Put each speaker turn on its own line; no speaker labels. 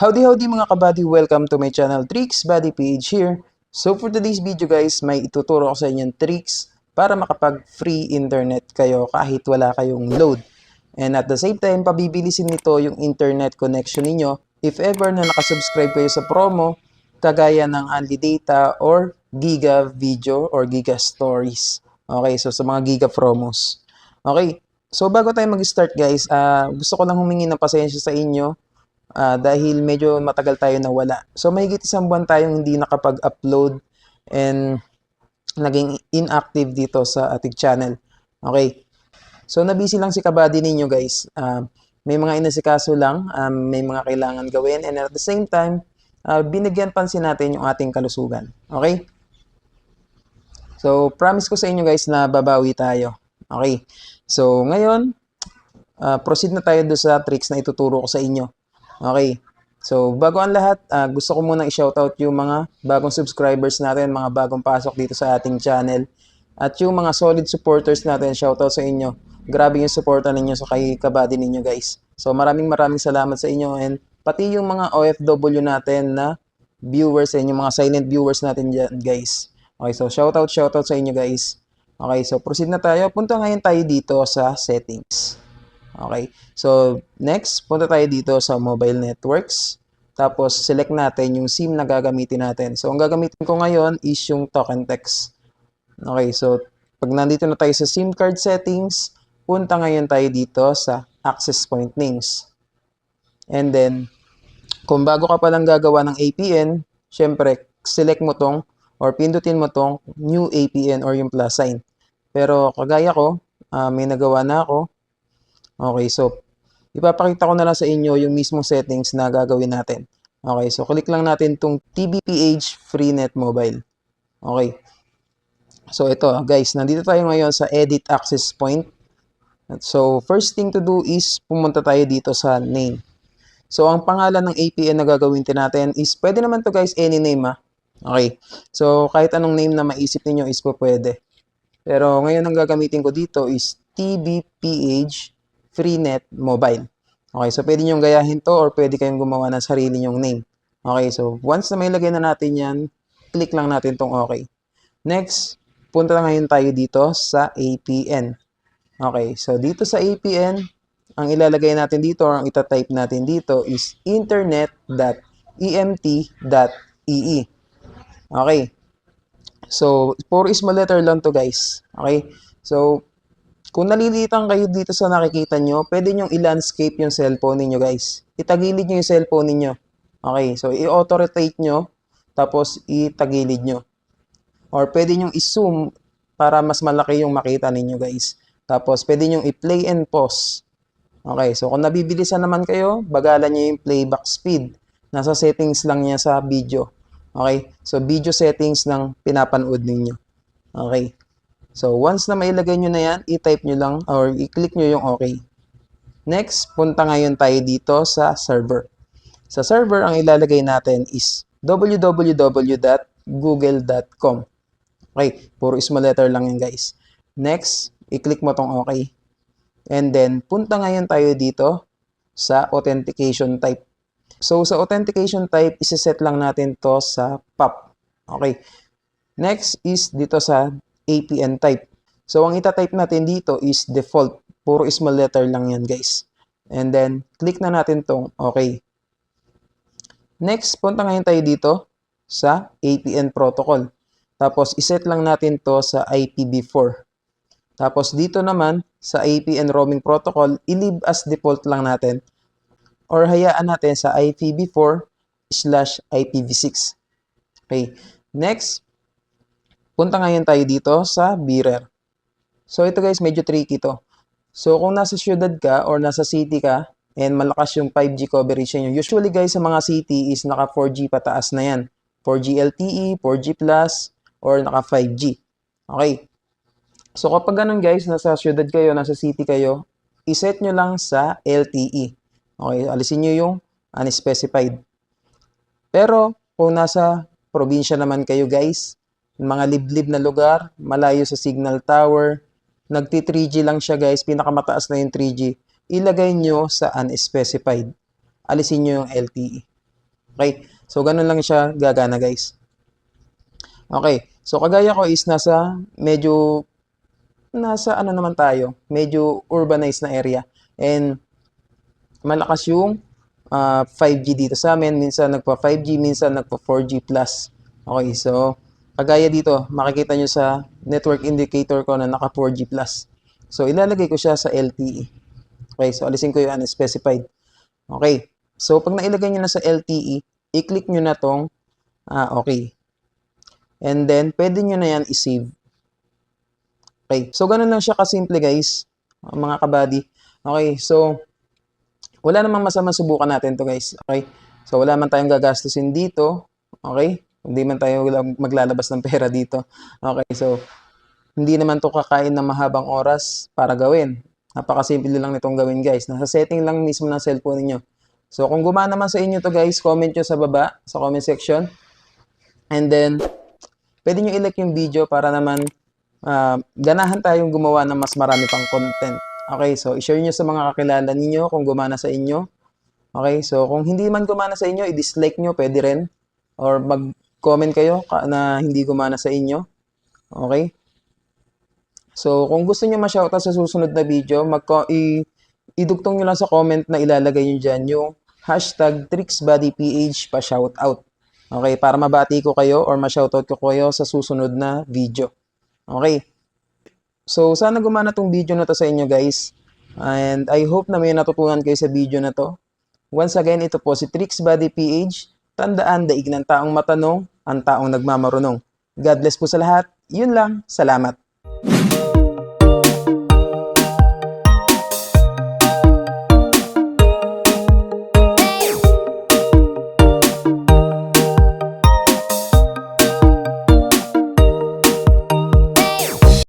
Howdy mga kabady, welcome to my channel Tricks Buddy PH here. So for today's video guys, may ituturo ko sa inyong tricks para makapag-free internet kayo kahit wala kayong load. And at the same time, pabibilisin nito yung internet connection ninyo if ever na nakasubscribe kayo sa promo kagaya ng Unli Data or Giga Video or Giga Stories. Okay, so sa mga Giga promos. Okay, so bago tayo mag-start guys, gusto ko lang humingi ng pasensya sa inyo dahil medyo matagal tayo nawala. So mahigit isang buwan tayong hindi nakapag-upload and naging inactive dito sa ating channel. Okay. So nabisi lang si kabady ninyo guys. May mga inasikaso lang, may mga kailangan gawin, and at the same time, binigyan pansin natin yung ating kalusugan. Okay? So promise ko sa inyo guys na babawi tayo. Okay. So ngayon, proceed na tayo do sa tricks na ituturo ko sa inyo. Okay. So, bago ang lahat, gusto ko munang i-shoutout yung mga bagong subscribers natin, mga bagong pasok dito sa ating channel. At yung mga solid supporters natin, shoutout sa inyo. Grabe yung suporta ninyo sa kay kabady ninyo guys. So, maraming salamat sa inyo, and pati yung mga OFW natin na viewers, and yung mga silent viewers natin dyan guys. Okay, so shoutout sa inyo guys. Okay, so proceed na tayo. Punta ngayon tayo dito sa settings. Okay, so next, punta tayo dito sa mobile networks. Tapos, select natin yung SIM na gagamitin natin. So, ang gagamitin ko ngayon is yung token text. Okay, so pag nandito na tayo sa SIM card settings, punta ngayon tayo dito sa access point names. And then, kung bago ka palang gagawa ng APN, syempre, select mo tong or pindutin mo tong new APN or yung plus sign. Pero kagaya ko, may nagawa na ako. Okay, so ipapakita ko na lang sa inyo yung mismong settings na gagawin natin. Okay, so click lang natin itong TBPH FreeNet Mobile. Okay. So ito guys, nandito tayo ngayon sa Edit Access Point. So first thing to do is pumunta tayo dito sa name. So ang pangalan ng APN na gagawin natin is, pwede naman to guys, any name Okay. So kahit anong name na maisip niyo is po pwede. Pero ngayon ang gagamitin ko dito is TBPH FreeNet Mobile. Okay, so pwede nyo gayahin to or pwede kayong gumawa ng sarili nyong name. Okay, so once na may lagay na natin yan, click lang natin tong okay. Next, punta na ngayon tayo dito sa APN. Okay, so dito sa APN, ang ilalagay natin dito or ang itatype natin dito is internet.emt.ee. Okay, so puro small letter lang to guys. Okay, so kung nalilitan kayo dito sa nakikita nyo, pwede nyong i-landscape yung cellphone ninyo guys. Itagilid nyo yung cellphone ninyo. Okay, so i-auto-rotate nyo, tapos itagilid nyo. Or pwede nyong i-zoom para mas malaki yung makita ninyo guys. Tapos pwede nyong i-play and pause. Okay, so kung nabibilisan naman kayo, bagalan nyo yung playback speed. Nasa settings lang niya sa video. Okay, so video settings ng pinapanood ninyo. Okay. So, once na mailagay nyo na yan, i-type nyo lang or i-click nyo yung okay. Next, punta ngayon tayo dito sa server. Sa server, ang ilalagay natin is www.google.com. Okay, puro small letter lang yan guys. Next, i-click mo tong okay. And then, punta ngayon tayo dito sa authentication type. So, sa authentication type, isa-set lang natin to sa POP. Okay. Next is dito sa APN type. So, ang itatype natin dito is default. Puro small letter lang yan, guys. And then, click na natin tong okay. Next, punta ngayon tayo dito sa APN protocol. Tapos, iset lang natin to sa IPv4. Tapos, dito naman sa APN roaming protocol, i-leave as default lang natin. Or hayaan natin sa IPv4/IPv6. Okay. Next, punta ngayon tayo dito sa bearer. So ito guys, medyo tricky to. So kung nasa syudad ka or nasa city ka and malakas yung 5G coverage nyo, usually guys sa mga city is naka 4G pataas na yan. 4G LTE, 4G Plus, or naka 5G. Okay. So kapag ganun guys, nasa syudad kayo, nasa city kayo, iset nyo lang sa LTE. Okay, alisin nyo yung unspecified. Pero kung nasa probinsya naman kayo guys, mga liblib na lugar, malayo sa signal tower, nagti 3G lang siya guys, pinakamataas na yung 3G, ilagay nyo sa unspecified. Alisin nyo yung LTE. Okay? So, ganun lang siya gagana, guys. Okay. So, kagaya ko is nasa ano naman tayo, medyo urbanized na area. And malakas yung 5G dito sa amin. Minsan nagpa 5G, minsan nagpa 4G plus. Okay, so kagaya dito, makikita nyo sa network indicator ko na naka 4G plus. So ilalagay ko siya sa LTE. Okay, so alisin ko yung unspecified. Okay, so pag nailagay nyo na sa LTE, i-click nyo na tong okay. And then, pwede nyo na yan i-save. Okay, so ganun lang siya kasimple guys, mga kabady. Okay, so wala namang masama subukan natin to guys. Okay? So wala man tayong gagastusin dito. Okay? Hindi man tayo maglalabas ng pera dito. Okay? So hindi naman to kakain ng mahabang oras para gawin. Napakasimple lang nitong gawin guys. Nasa setting lang mismo ng cellphone niyo. So kung gumana naman sa inyo to guys, comment nyo sa baba, sa comment section. And then, pwede nyo i-like yung video para naman ganahan tayong gumawa ng mas marami pang content. Okay, so i-share nyo sa mga kakilala ninyo kung gumana sa inyo. Okay, so kung hindi man gumana sa inyo, i-dislike nyo, pwede rin. Or mag-comment kayo na hindi gumana sa inyo. Okay? So kung gusto nyo ma-shoutout sa susunod na video, idugtong nyo lang sa comment na ilalagay nyo dyan yung hashtag TricksBuddyPH pa-shoutout. Okay, para mabati ko kayo or ma-shoutout ko kayo sa susunod na video. Okay. So, sana gumana tong video na to sa inyo guys. And I hope na may natutunan kayo sa video na to. Once again, ito po si TricksBuddy PH. Tandaan, daig ng taong matanong, ang taong nagmamarunong. God bless po sa lahat. Yun lang. Salamat.